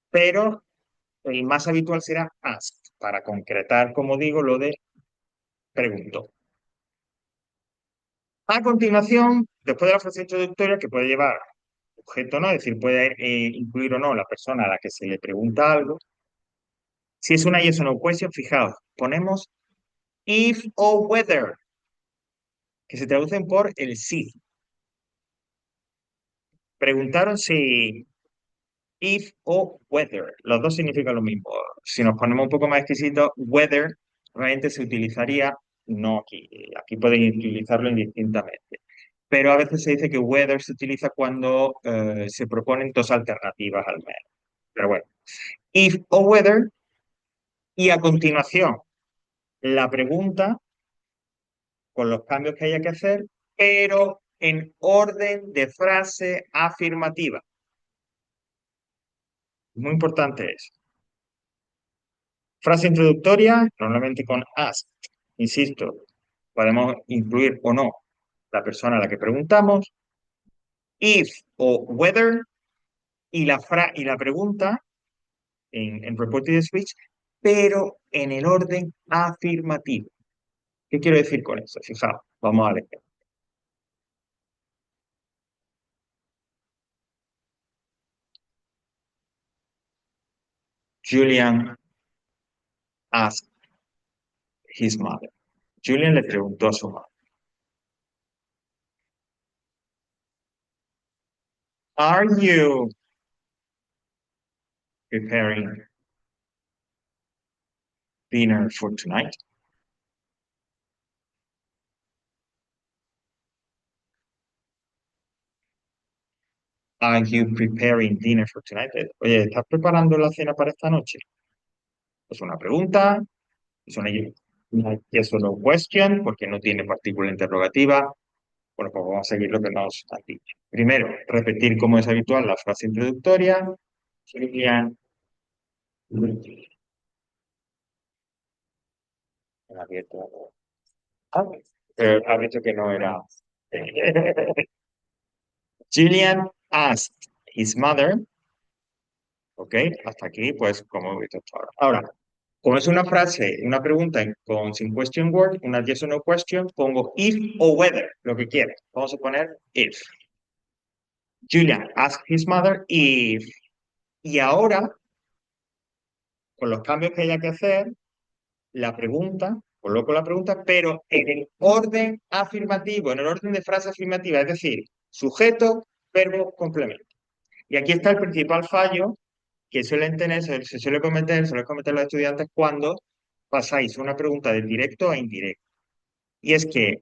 pero el más habitual será asked, para concretar, como digo, lo de pregunto. A continuación, después de la frase introductoria, que puede llevar objeto o no, es decir, puede incluir o no la persona a la que se le pregunta algo. Si es una yes or no question, fijaos, ponemos if o whether. que se traducen por el sí. Preguntaron si if o whether. Los dos significan lo mismo. Si nos ponemos un poco más exquisitos, whether realmente se utilizaría, no aquí, aquí pueden utilizarlo indistintamente. Pero a veces se dice que whether se utiliza cuando se proponen dos alternativas al menos. Pero bueno, if o whether, y a continuación la pregunta con los cambios que haya que hacer, pero en orden de frase afirmativa. Muy importante es. Frase introductoria, normalmente con ask. Insisto, podemos incluir o no la persona a la que preguntamos. If o whether y la pregunta en reported speech, pero en el orden afirmativo. ¿Qué quiero decir con eso? Fijaos, vamos a ver. Julian asked his mother. Julian le preguntó a su madre. Are you preparing dinner for tonight? Are you preparing dinner for tonight? Oye, ¿estás preparando la cena para esta noche? Es una pregunta, es una yes or no question, porque no tiene partícula interrogativa. Bueno, pues vamos a seguir lo que nos han dicho. Primero, repetir como es habitual la frase introductoria. Julian, abierto. Ah, ha dicho que no era. Julian asked his mother. Ok, hasta aquí, pues como he visto hasta ahora. Ahora, como es una frase, una pregunta sin question word, una yes or no question, pongo if o whether, lo que quieras. Vamos a poner if. Julian asked his mother if. Y ahora, con los cambios que haya que hacer, la pregunta, coloco la pregunta, pero en el orden afirmativo, en el orden de frase afirmativa, es decir, sujeto, verbo, complemento. Y aquí está el principal fallo que suelen tener, se suele cometer los estudiantes cuando pasáis una pregunta de directo a indirecto. Y es que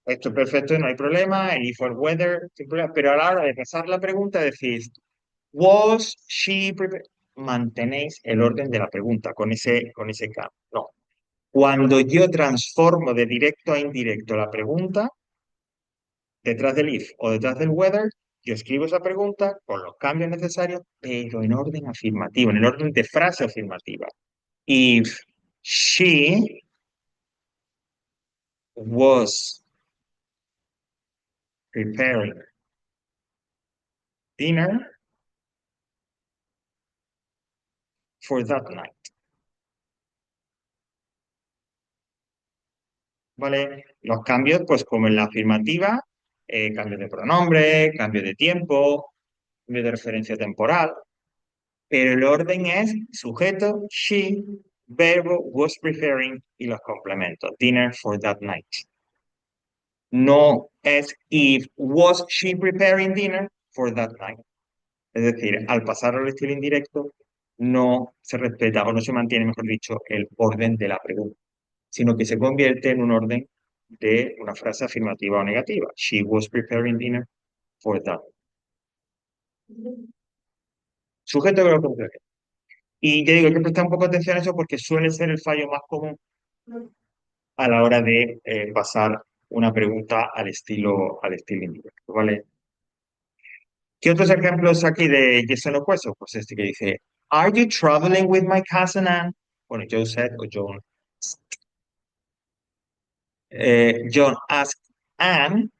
esto es perfecto, no hay problema, el if or whether, sin problema, pero a la hora de pasar la pregunta decís, was she prepared? Mantenéis el orden de la pregunta con ese cambio. No. Cuando yo transformo de directo a indirecto la pregunta, detrás del if o detrás del whether, yo escribo esa pregunta con los cambios necesarios, pero en orden afirmativo, en el orden de frase afirmativa. If she was preparing dinner for that night. ¿Vale? Los cambios, pues como en la afirmativa, cambio de pronombre, cambio de tiempo, cambio de referencia temporal, pero el orden es sujeto, she, verbo, was preparing y los complementos, dinner for that night. No es if was she preparing dinner for that night. Es decir, al pasar al estilo indirecto, no se respeta o no se mantiene, mejor dicho, el orden de la pregunta, sino que se convierte en un orden de una frase afirmativa o negativa. She was preparing dinner for that. Sujeto verbo complemento. Y ya digo, hay que prestar un poco de atención a eso porque suele ser el fallo más común a la hora de pasar una pregunta al estilo indirecto, ¿vale? ¿Qué otros ejemplos aquí de yes or no question? Pues este que dice, Are you traveling with my cousin Anne? Bueno, Joe said o John. John asked Anne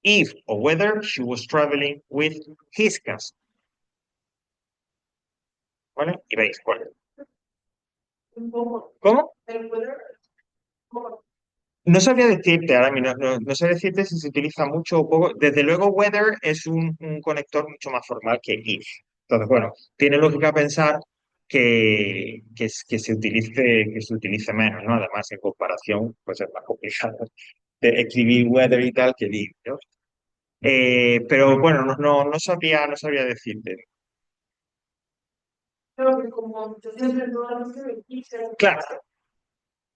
if or whether she was traveling with his cousin. ¿Vale? Y veis, ¿cuál? ¿Cómo? No sabría decirte, ahora mismo, no sabría decirte si se utiliza mucho o poco. Desde luego, whether es un conector mucho más formal que if. Entonces, bueno, tiene lógica pensar que se utilice menos, ¿no? Además, en comparación, pues es más complicado. de escribir weather y tal que libros. Pero bueno, no sabría decirte. Claro,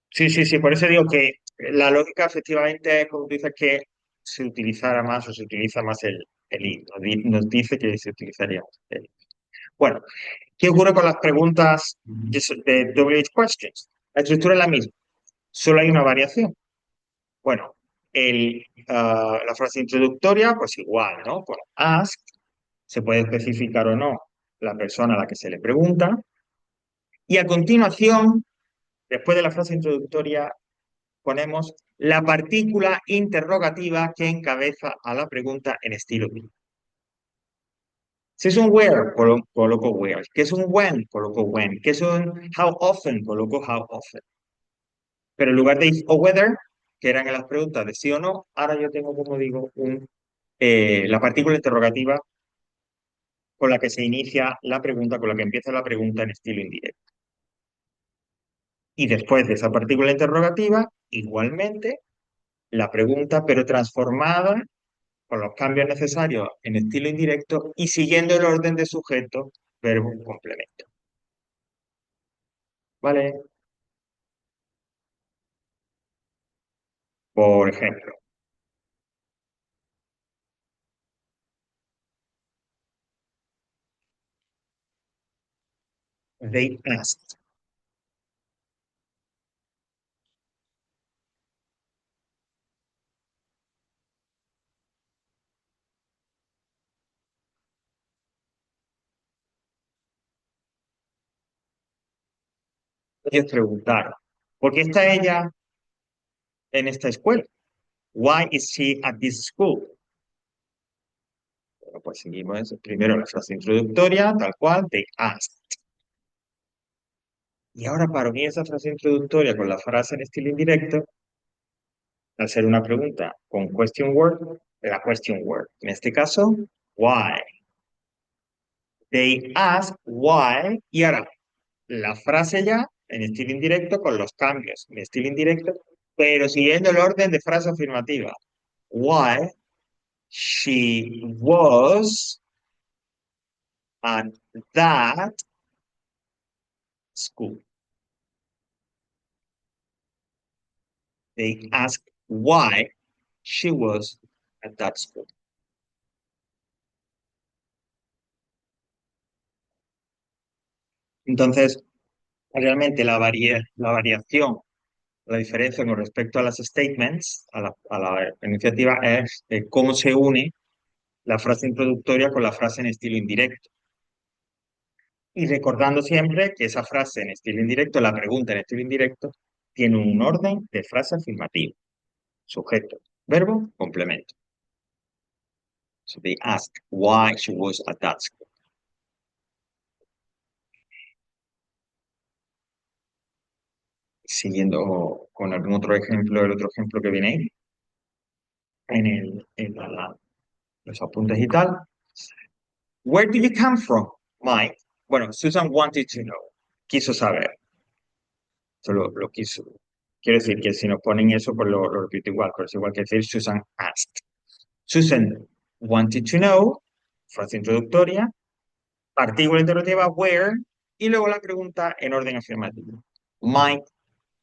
sí, sí, sí, por eso digo que la lógica efectivamente es como tú dices que se utilizara más o se utiliza más el if. Nos dice que se utilizaría más el if. Bueno, ¿qué ocurre con las preguntas de WH questions? La estructura es la misma, solo hay una variación. Bueno, la frase introductoria, pues igual, ¿no? Con ask, se puede especificar o no la persona a la que se le pregunta. Y a continuación, después de la frase introductoria, ponemos la partícula interrogativa que encabeza a la pregunta en estilo be. Si es un where, coloco where. Que es un when, coloco when. Que es un how often, coloco how often. Pero en lugar de if o whether, que eran en las preguntas de sí o no, ahora yo tengo, como digo, la partícula interrogativa con la que se inicia la pregunta, con la que empieza la pregunta en estilo indirecto. Y después de esa partícula interrogativa, igualmente, la pregunta, pero transformada con los cambios necesarios en estilo indirecto y siguiendo el orden de sujeto, verbo, complemento. ¿Vale? Por ejemplo, they asked. Ellos preguntaron, ¿por qué está ella en esta escuela? Why is she at this school? Bueno, pues seguimos primero la frase introductoria, tal cual, they asked. Y ahora para unir esa frase introductoria con la frase en estilo indirecto, al ser una pregunta con question word, la question word. En este caso, why. They ask why. Y ahora, la frase ya en estilo indirecto con los cambios en estilo indirecto, pero siguiendo el orden de frase afirmativa. Why she was at that school. They asked why she was at that school. Entonces, realmente la variación, la diferencia con respecto a las statements, a la iniciativa, es cómo se une la frase introductoria con la frase en estilo indirecto. Y recordando siempre que esa frase en estilo indirecto, la pregunta en estilo indirecto, tiene un orden de frase afirmativa. Sujeto, verbo, complemento. So they asked why she was at that school. Siguiendo con algún otro ejemplo, el otro ejemplo que viene ahí, en los apuntes y tal. Where do you come from, Mike? Bueno, Susan wanted to know. Quiso saber. Solo lo quiso. Quiero decir que si nos ponen eso, pues lo repito igual, pero es igual que decir Susan asked. Susan wanted to know, frase introductoria, partícula interrogativa where, y luego la pregunta en orden afirmativo. Mike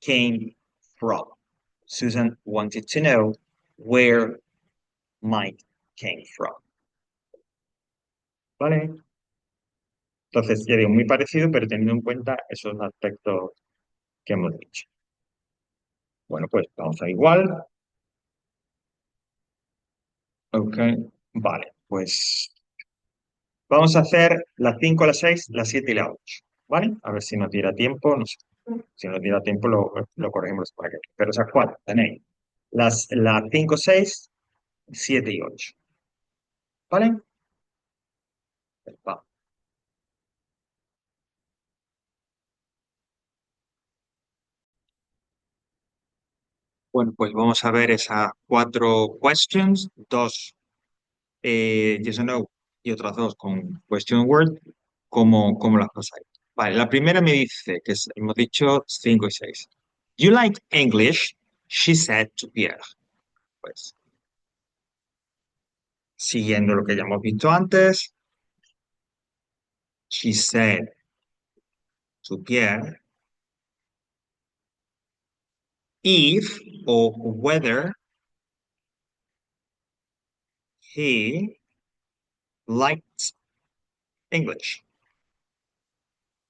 came from. Susan wanted to know where Mike came from. ¿Vale? Entonces, ya digo, muy parecido, pero teniendo en cuenta esos aspectos que hemos dicho. Bueno, pues vamos a igual. Ok, vale, pues vamos a hacer las 5, las 6, las 7 y la 8. ¿Vale? A ver si nos diera tiempo, no sé. Si nos diera tiempo lo corregimos para que. Pero esas cuatro tenéis. Las 5, 6, 7 y 8. ¿Vale? Va. Bueno, pues vamos a ver esas cuatro questions, dos yes or no y otras dos con question word, cómo las pasáis. Vale, la primera me dice, hemos dicho 5 y 6. You like English, she said to Pierre. Pues, siguiendo lo que ya hemos visto antes, she said to Pierre, if or whether he liked English.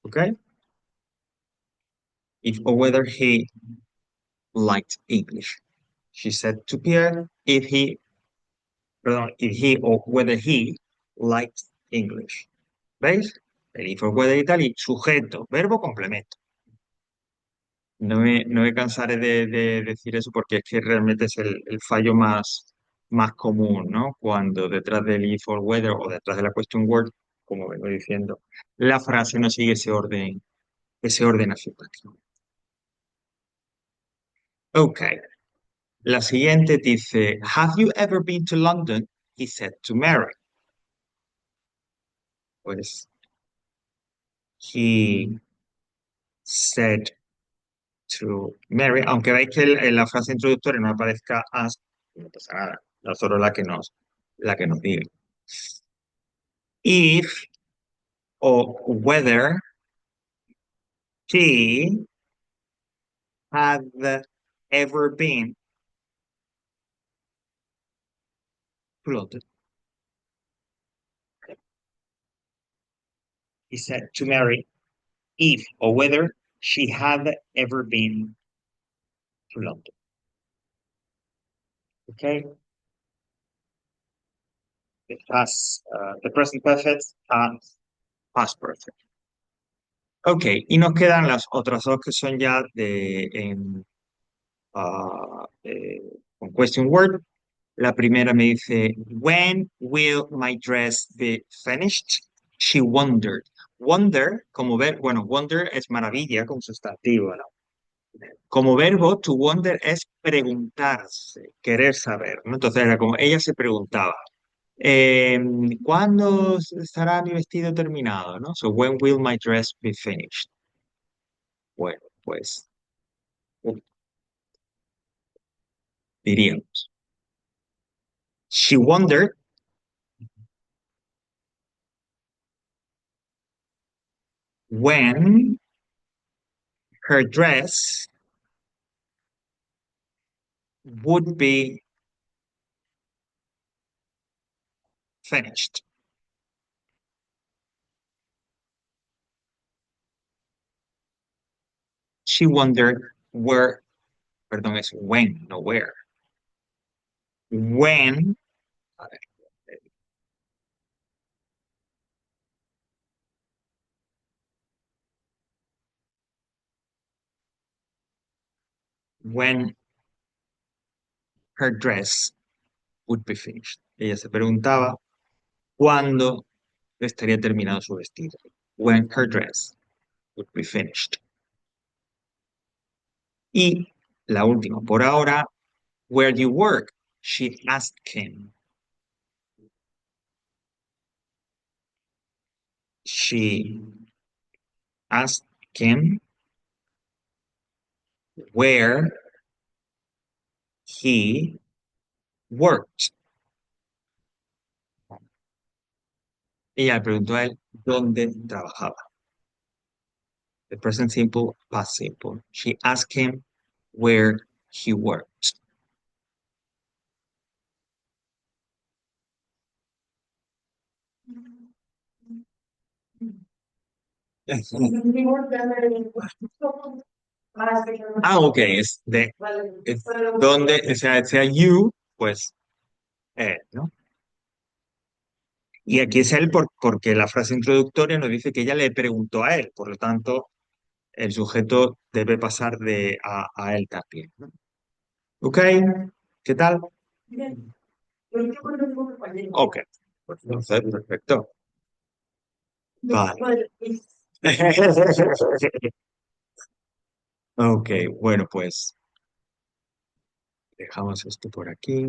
Okay? If or whether he liked English. She said to Pierre if he or whether he liked English. ¿Veis? El if or whether y tal, y sujeto, verbo, complemento. No me cansaré de decir eso porque es que realmente es el fallo más común, ¿no? Cuando detrás del if or whether o detrás de la question word, como vengo diciendo, la frase no sigue ese orden afirmativo. Ok. La siguiente dice, Have you ever been to London? He said to Mary. Pues, he said to Mary, aunque veis que en la frase introductoria no aparezca as, no pasa nada, no solo la que nos diga. If or whether she had ever been to London. He said to Mary, if or whether she had ever been to London. Okay? The present perfect and past perfect. Ok, y nos quedan las otras dos que son ya con question word. La primera me dice, When will my dress be finished? She wondered. Wonder, como ver, bueno, wonder es maravilla como sustantivo, ¿no? Como verbo, to wonder es preguntarse, querer saber, ¿no? Entonces era como ella se preguntaba, eh, ¿cuándo estará mi vestido terminado, ¿no? So, when will my dress be finished? Bueno, pues diríamos. She wondered when her dress would be finished. She wondered where, perdón, es when, no where. When, when her dress would be finished. Ella se preguntaba cuándo estaría terminado su vestido. When her dress would be finished. Y la última, por ahora, where do you work? She asked him. She asked him where he worked. Ella le preguntó a él dónde trabajaba. The present simple, past simple. She asked him where he worked. Ah, ok, es donde, sea you, pues ¿no? Y aquí es él porque la frase introductoria nos dice que ella le preguntó a él, por lo tanto, el sujeto debe pasar a él también, ¿no? Ok, ¿qué tal? Bien. Ok, pues entonces, perfecto. Vale. Ok, bueno, pues dejamos esto por aquí.